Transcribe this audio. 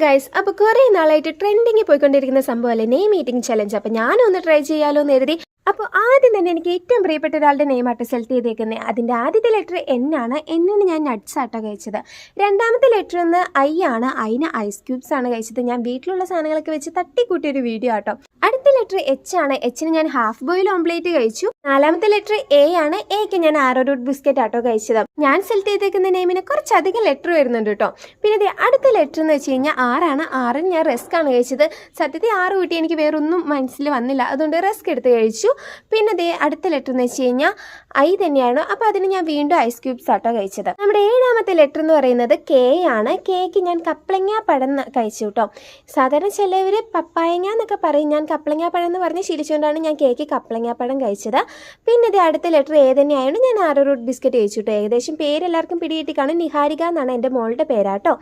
Guys, അപ്പോൾ കുറേ നാളായിട്ട് ട്രെൻഡിങ്ങിൽ പോയിക്കൊണ്ടിരിക്കുന്ന സംഭവമല്ലേ നെയിം മീറ്റിംഗ് ചലഞ്ച്. അപ്പോൾ ഞാനൊന്ന് ട്രൈ ചെയ്യാലോ എന്ന് കരുതി. അപ്പോൾ ആദ്യം തന്നെ എനിക്ക് ഏറ്റവും പ്രിയപ്പെട്ട ഒരാളുടെ നെയിമാട്ടോ സെലക്ട് ചെയ്തേക്കുന്നത്. അതിൻ്റെ ആദ്യത്തെ ലെറ്റർ എൻ ആണ്. എന്നിന് ഞാൻ നട്ട്സ് ആട്ടോ കഴിച്ചത്. രണ്ടാമത്തെ ലെറ്റർ എന്ന് ഐ ആണ്. ഐന് ഐസ് ക്യൂബ്സ് ആണ് കഴിച്ചത്. ഞാൻ വീട്ടിലുള്ള സാധനങ്ങളൊക്കെ വെച്ച് തട്ടിക്കൂട്ടിയൊരു വീഡിയോ ആട്ടോ. അടുത്ത ലെറ്റർ എച്ച് ആണ്. എച്ചിന് ഞാൻ ഹാഫ് ബോയിൽ ഓംപ്ലേറ്റ് കഴിച്ചു. നാലാമത്തെ ലെറ്റർ എ ആണ്. എക്ക് ഞാൻ ആരോ റൂട്ട് ബിസ്ക്കറ്റ് ആട്ടോ കഴിച്ചത്. ഞാൻ സെലക്ട് ചെയ്തേക്കുന്ന നെയിമിന് കുറച്ചധികം ലെറ്റർ വരുന്നുണ്ട് കേട്ടോ. പിന്നെ അടുത്ത ലെറ്റർ എന്ന് വെച്ച് കഴിഞ്ഞാൽ ആറാണ്. ആറിന് ഞാൻ റസ്ക് ആണ് കഴിച്ചത്. സത്യത്തിൽ 6 കൂട്ടി എനിക്ക് വേറൊന്നും മനസ്സിൽ വന്നില്ല, അതുകൊണ്ട് റസ്ക് എടുത്ത് കഴിച്ചു. പിന്നെ അടുത്ത ലെറ്റർ എന്ന് വെച്ച് കഴിഞ്ഞാൽ ഐ തന്നെയാണ്. അപ്പോൾ അതിന് ഞാൻ വീണ്ടും ഐസ് ക്യൂബ്സ് ആട്ടോ കഴിച്ചത്. നമ്മുടെ 7ാമത്തെ ലെറ്റർ എന്ന് പറയുന്നത് കെ ആണ്. കേക്ക് ഞാൻ കപ്ലങ്ങ പഴം കഴിച്ചു കേട്ടോ. സാധാരണ ചിലവർ പപ്പായങ്ങ എന്നൊക്കെ പറയും. ഞാൻ കപ്ലങ്ങ പഴം എന്ന് പറഞ്ഞ് ശീലിച്ചുകൊണ്ടാണ് ഞാൻ കേക്ക് കപ്ലങ്ങ പഴം കഴിച്ചത്. പിന്നെ അടുത്ത ലെറ്റർ എ തന്നെയായതുകൊണ്ട് ഞാൻ ആരോ റൂട്ട് ബിസ്ക്കറ്റ് കഴിച്ചു കേട്ടോ. ഏകദേശം പേര് എല്ലാവർക്കും പിടികിട്ടി കാണും. നിഹാരിക എന്നാണ് എൻ്റെ മോളുടെ പേരാട്ടോ.